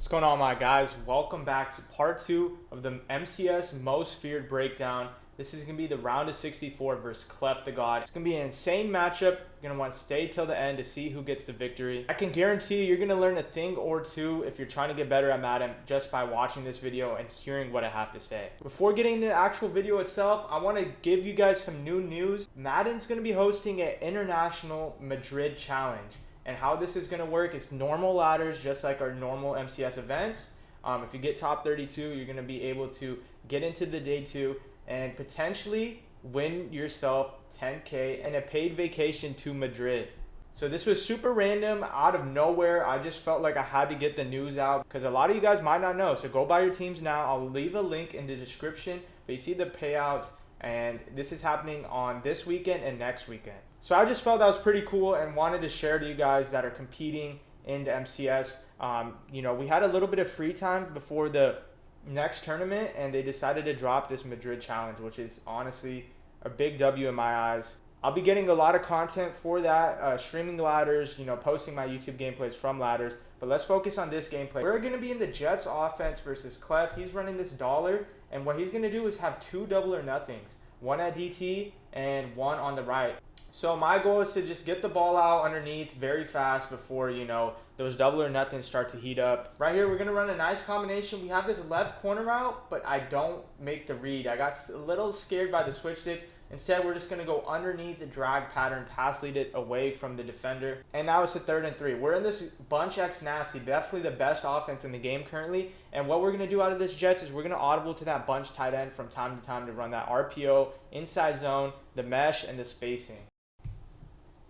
What's going on, my guys? Welcome back to part 2 of the MCS Most Feared Breakdown. This is going to be the round of 64 versus CLEFF the God. It's going to be an insane matchup. You're going to want to stay till the end to see who gets the victory. I can guarantee you're going to learn a thing or two if you're trying to get better at Madden just by watching this video and hearing what I have to say. Before getting into the actual video itself, I want to give you guys some new news. Madden's going to be hosting an International Madrid Challenge. And how this is going to work is normal ladders, just like our normal MCS events. If you get top 32, you're going to be able to get into the day 2 and potentially win yourself 10K and a paid vacation to Madrid. So this was super random, out of nowhere. I just felt like I had to get the news out because a lot of you guys might not know. So go buy your teams now. I'll leave a link in the description, but you see the payouts. And this is happening on this weekend and next weekend. So I just felt that was pretty cool and wanted to share to you guys that are competing in the MCS. We had a little bit of free time before the next tournament, and they decided to drop this Madrid challenge, which is honestly a big W in my eyes. I'll be getting a lot of content for that, streaming ladders, posting my YouTube gameplays from ladders. But let's focus on this gameplay. We're going to be in the Jets offense versus CLEFF. He's running this dollar, and what he's going to do is have 2 double or nothings. One at DT and one on the right. So my goal is to just get the ball out underneath very fast before, those double or nothings start to heat up. Right here, we're going to run a nice combination. We have this left corner route, but I don't make the read. I got a little scared by the switch stick. Instead, we're just going to go underneath the drag pattern, pass lead it away from the defender. And now it's a 3rd and 3. We're in this bunch X nasty, definitely the best offense in the game currently. And what we're going to do out of this Jets is we're going to audible to that bunch tight end from time to time to run that RPO, inside zone, the mesh, and the spacing.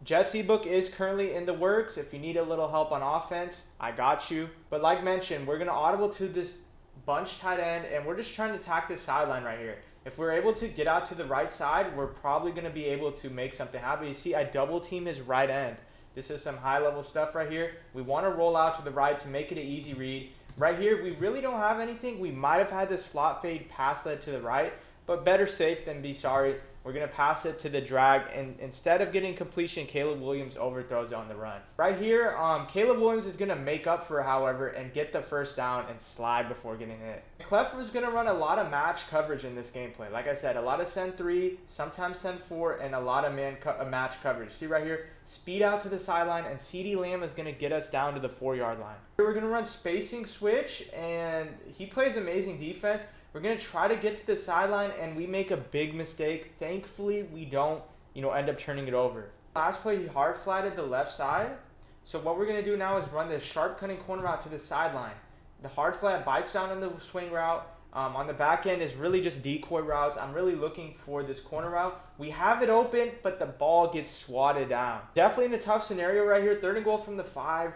Jets ebook is currently in the works. If you need a little help on offense, I got you. But like mentioned, we're going to audible to this bunch tight end, and we're just trying to attack this sideline right here. If we're able to get out to the right side, we're probably going to be able to make something happen. You see, I double team his right end. This is some high-level stuff right here. We want to roll out to the right to make it an easy read. Right here, we really don't have anything. We might have had this slot fade pass led to the right, but better safe than be sorry. We're going to pass it to the drag, and instead of getting completion, Caleb Williams overthrows it on the run. Right here, Caleb Williams is going to make up for it, however, and get the first down and slide before getting it. CLEFF was going to run a lot of match coverage in this gameplay. Like I said, a lot of send 3, sometimes send 4, and a lot of match coverage. See right here, speed out to the sideline, and CeeDee Lamb is going to get us down to the 4-yard line. Here we're going to run spacing switch, and he plays amazing defense. We're going to try to get to the sideline, and we make a big mistake. Thankfully, we don't, end up turning it over. Last play, he hard flatted the left side. So what we're going to do now is run this sharp cutting corner route to the sideline. The hard flat bites down on the swing route. On the back end is really just decoy routes. I'm really looking for this corner route. We have it open, but the ball gets swatted down. Definitely in a tough scenario right here. 3rd and goal from the 5.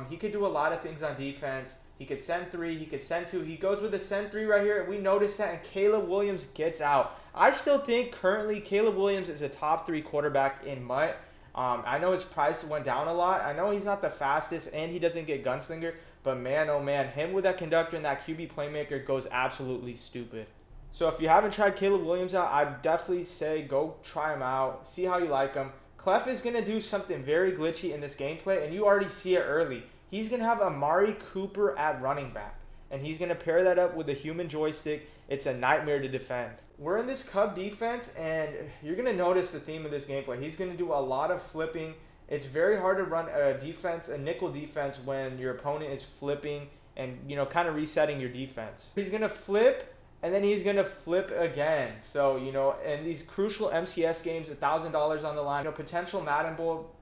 He could do a lot of things on defense. He could send 3, he could send 2. He goes with a send 3 right here, and we notice that, and Caleb Williams gets out. I still think currently Caleb Williams is a top 3 quarterback in MUT. I know his price went down a lot. I know he's not the fastest, and he doesn't get gunslinger, but man, oh man, him with that conductor and that QB playmaker goes absolutely stupid. So if you haven't tried Caleb Williams out, I'd definitely say go try him out, see how you like him. CLEFF is going to do something very glitchy in this gameplay, and you already see it early. He's going to have Amari Cooper at running back, and he's going to pair that up with a human joystick. It's a nightmare to defend. We're in this Cub defense, and you're going to notice the theme of this gameplay. He's going to do a lot of flipping. It's very hard to run a nickel defense when your opponent is flipping and, kind of resetting your defense. He's going to flip, and then he's going to flip again. So, in these crucial MCS games, $1,000 on the line, potential Madden Bowl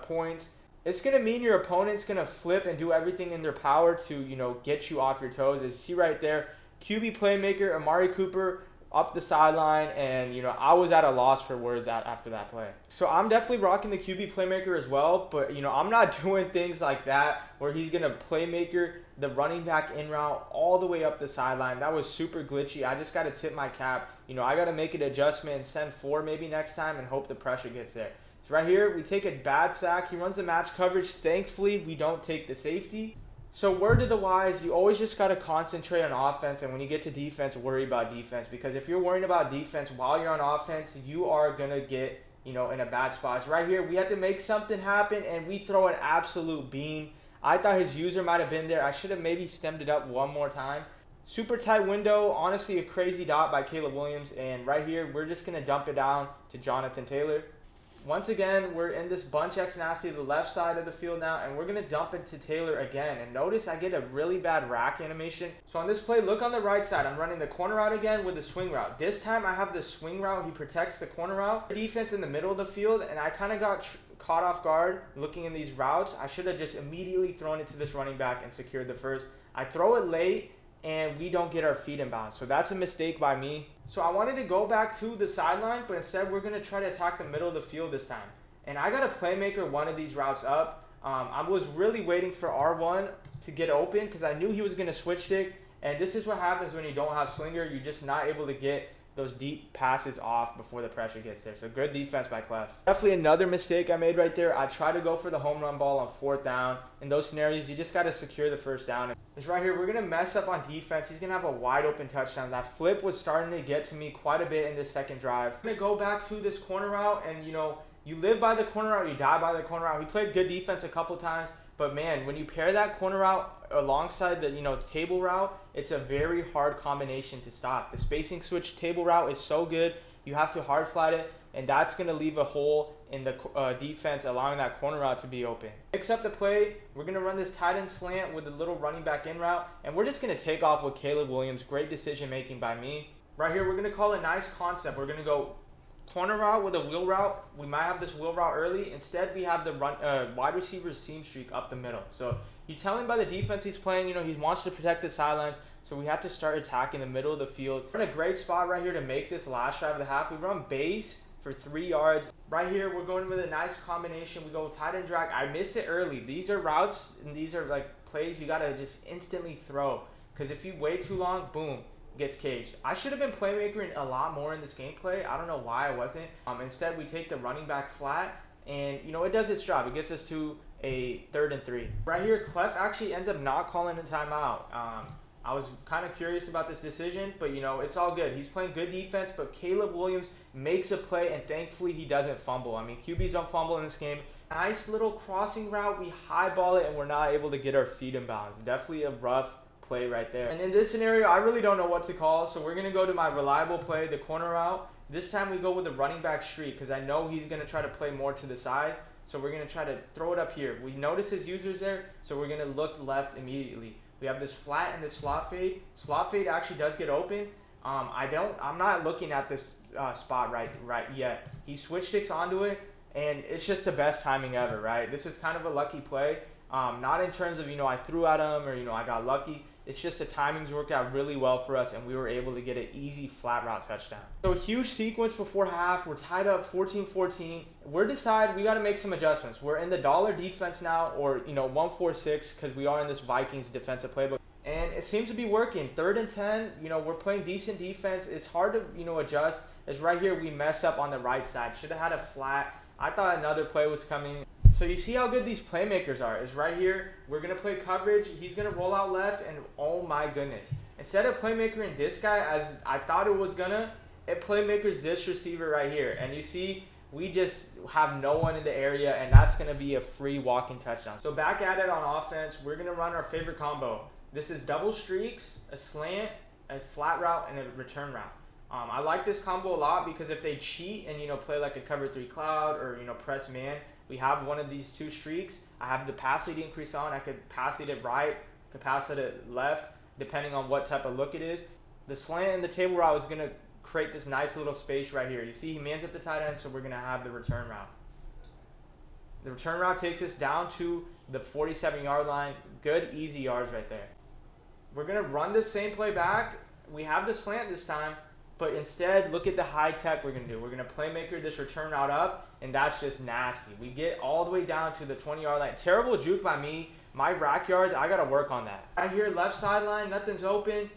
points, it's going to mean your opponent's going to flip and do everything in their power to, get you off your toes. As you see right there, QB playmaker, Amari Cooper, up the sideline, and, I was at a loss for words after that play. So I'm definitely rocking the QB playmaker as well, but, I'm not doing things like that where he's going to playmaker the running back in route all the way up the sideline. That was super glitchy. I just got to tip my cap. I got to make an adjustment and send 4 maybe next time and hope the pressure gets there. So right here, we take a bad sack. He runs the match coverage. Thankfully, we don't take the safety. So word to the wise, you always just got to concentrate on offense, and when you get to defense, worry about defense. Because if you're worrying about defense while you're on offense, you are going to get, in a bad spot. So right here, we have to make something happen, and we throw an absolute beam. I thought his user might have been there. I should have maybe stemmed it up one more time. Super tight window, honestly a crazy dot by Caleb Williams, and right here we're just going to dump it down to Jonathan Taylor. Once again, we're in this bunch X nasty, the left side of the field now, and we're going to dump it to Taylor again. And notice I get a really bad rack animation. So on this play, look on the right side. I'm running the corner route again with the swing route. This time I have the swing route. He protects the corner route. Defense in the middle of the field, and I kind of got caught off guard looking in these routes. I should have just immediately thrown it to this running back and secured the first. I throw it late, and we don't get our feet in bounds. So that's a mistake by me. So I wanted to go back to the sideline, but instead we're going to try to attack the middle of the field this time. And I got a playmaker one of these routes up. I was really waiting for R1 to get open because I knew he was going to switch stick. And this is what happens when you don't have slinger. You're just not able to get those deep passes off before the pressure gets there. So good defense by CLEFF. Definitely another mistake I made right there. I tried to go for the home run ball on 4th down. In those scenarios, you just got to secure the first down. It's right here. We're going to mess up on defense. He's going to have a wide open touchdown. That flip was starting to get to me quite a bit in this second drive. I'm going to go back to this corner route, and you live by the corner route, you die by the corner route. He played good defense a couple times, but man, when you pair that corner route alongside the table route, it's a very hard combination to stop. The spacing switch table route is so good. You have to hard flat it, and that's going to leave a hole in the defense, allowing that corner route to be open. Picks up the play. We're going to run this tight end slant with a little running back in route, and we're just going to take off with Caleb Williams. Great decision making by me. Right here, we're going to call a nice concept. We're going to go corner route with a wheel route. We might have this wheel route early. Instead, we have the wide receiver seam streak up the middle. So you tell him by the defense he's playing, he wants to protect the sidelines. So we have to start attacking the middle of the field. We're in a great spot right here to make this last drive of the half. We run base for 3 yards. Right here, we're going with a nice combination. We go tight end drag. I miss it early. These are routes, and these are like plays you got to just instantly throw. Because if you wait too long, boom, gets caged. I should have been playmaking a lot more in this gameplay. I don't know why I wasn't. Instead, we take the running back flat, and it does its job. It gets us to a 3rd and 3. Right here, CLEFF actually ends up not calling a timeout. I was kind of curious about this decision, but it's all good. He's playing good defense, but Caleb Williams makes a play, and thankfully he doesn't fumble. I mean, QBs don't fumble in this game. Nice little crossing route. We highball it, and we're not able to get our feet in bounds. Definitely a rough play right there. And in this scenario, I really don't know what to call, so we're going to go to my reliable play, the corner route. This time we go with the running back streak because I know he's going to try to play more to the side, so we're going to try to throw it up here. We notice his users there, so we're going to look left immediately. We have this flat and this slot fade. Slot fade actually does get open. I'm not looking at this spot right yet. He switch sticks onto it, and it's just the best timing ever, right? This is kind of a lucky play. Not in terms of, I threw at him or, I got lucky. It's just the timings worked out really well for us, and we were able to get an easy flat route touchdown. So a huge sequence before half. We're tied up 14-14. We got to make some adjustments. We're in the dollar defense now, or 1-4-6, because we are in this Vikings defensive playbook. And it seems to be working. 3rd and 10, we're playing decent defense. It's hard to, adjust. As right here, we mess up on the right side. Should have had a flat. I thought another play was coming. So you see how good these playmakers are. Is right here, we're going to play coverage. He's going to roll out left, and oh my goodness. Instead of playmaker in this guy, as I thought it was going to, it playmakers this receiver right here. And you see, we just have no one in the area, and that's going to be a free walking touchdown. So back at it on offense, we're going to run our favorite combo. This is double streaks, a slant, a flat route, and a return route. I like this combo a lot because if they cheat and, play like a cover 3 cloud or, press man, we have one of these 2 streaks. I have the pass lead increase on. I could pass it at right, could pass it at left, depending on what type of look it is. The slant and the table route is going to create this nice little space right here. You see he mans at the tight end, so we're going to have the return route. The return route takes us down to the 47-yard line. Good, easy yards right there. We're going to run this same play back. We have the slant this time, but instead, look at the high tech we're going to do. We're going to playmaker this return route up, and that's just nasty. We get all the way down to the 20-yard line. Terrible juke by me. My rack yards, I got to work on that. Right here, left sideline, nothing's open.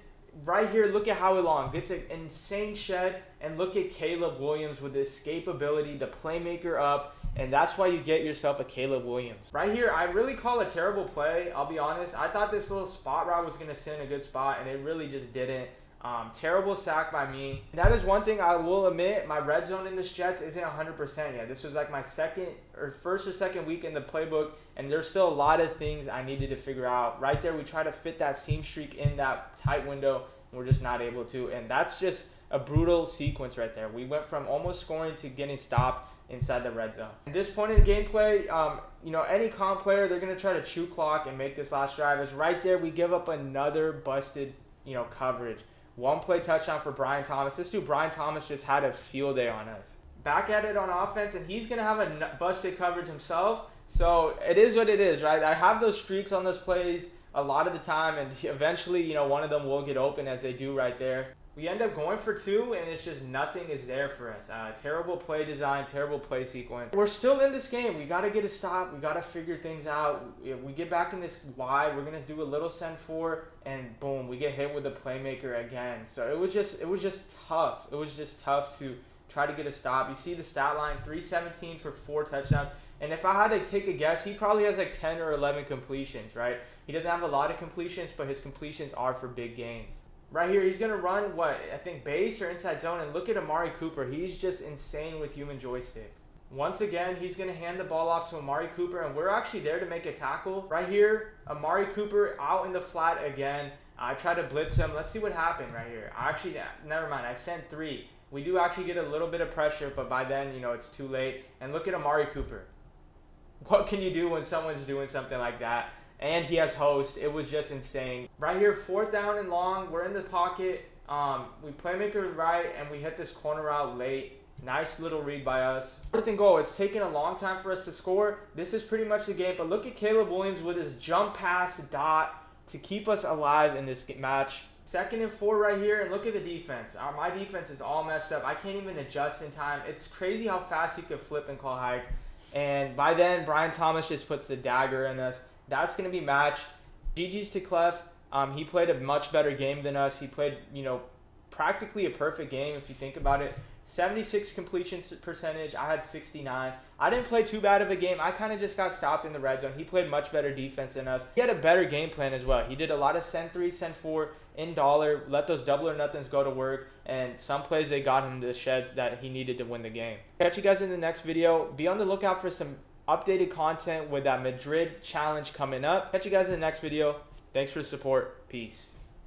Right here, look at Howie Long. Gets an insane shed, and look at Caleb Williams with the escapability, the playmaker up, and that's why you get yourself a Caleb Williams. Right here, I really call a terrible play. I'll be honest. I thought this little spot route was going to send a good spot, and it really just didn't. Terrible sack by me. And that is one thing I will admit, my red zone in this Jets isn't 100% yet. This was like my first or second week in the playbook, and there's still a lot of things I needed to figure out. Right there, we try to fit that seam streak in that tight window, and we're just not able to. And that's just a brutal sequence right there. We went from almost scoring to getting stopped inside the red zone. At this point in the gameplay, any comp player, they're going to try to chew clock and make this last drive. It's right there, we give up another busted, coverage. One play touchdown for Brian Thomas. This dude, Brian Thomas, just had a field day on us. Back at it on offense, and he's going to have a busted coverage himself. So it is what it is, right? I have those streaks on those plays a lot of the time, and eventually, one of them will get open, as they do right there. We end up going for 2, and it's just nothing is there for us. Terrible play design, terrible play sequence. We're still in this game. We got to get a stop. We got to figure things out. If we get back in this wide, we're going to do a little send 4, and boom, we get hit with the playmaker again. So it was just tough. It was just tough to try to get a stop. You see the stat line, 317 for 4 touchdowns. And if I had to take a guess, he probably has like 10 or 11 completions, right? He doesn't have a lot of completions, but his completions are for big gains. Right here, he's going to run, I think base or inside zone, and look at Amari Cooper. He's just insane with human joystick. Once again, he's going to hand the ball off to Amari Cooper, and we're actually there to make a tackle. Right here, Amari Cooper out in the flat again. I try to blitz him. Let's see what happened right here. Never mind, I sent 3. We do actually get a little bit of pressure, but by then, it's too late. And look at Amari Cooper. What can you do when someone's doing something like that? And he has host. It was just insane. Right here, 4th down and long. We're in the pocket. We playmaker right, and we hit this corner route late. Nice little read by us. 4th and goal. It's taken a long time for us to score. This is pretty much the game. But look at Caleb Williams with his jump pass dot to keep us alive in this match. 2nd and 4 right here. And look at the defense. My defense is all messed up. I can't even adjust in time. It's crazy how fast you can flip and call hike. And by then, Brian Thomas just puts the dagger in us. That's going to be matched. GG's to CLEFF. He played a much better game than us. He played, practically a perfect game if you think about it. 76 completion percentage. I had 69. I didn't play too bad of a game. I kind of just got stopped in the red zone. He played much better defense than us. He had a better game plan as well. He did a lot of send 3, send 4 in dollar, let those double or nothings go to work, and some plays they got him the sheds that he needed to win the game. Catch you guys in the next video. Be on the lookout for some updated content with that Madrid challenge coming up. Catch you guys in the next video. Thanks for the support. Peace.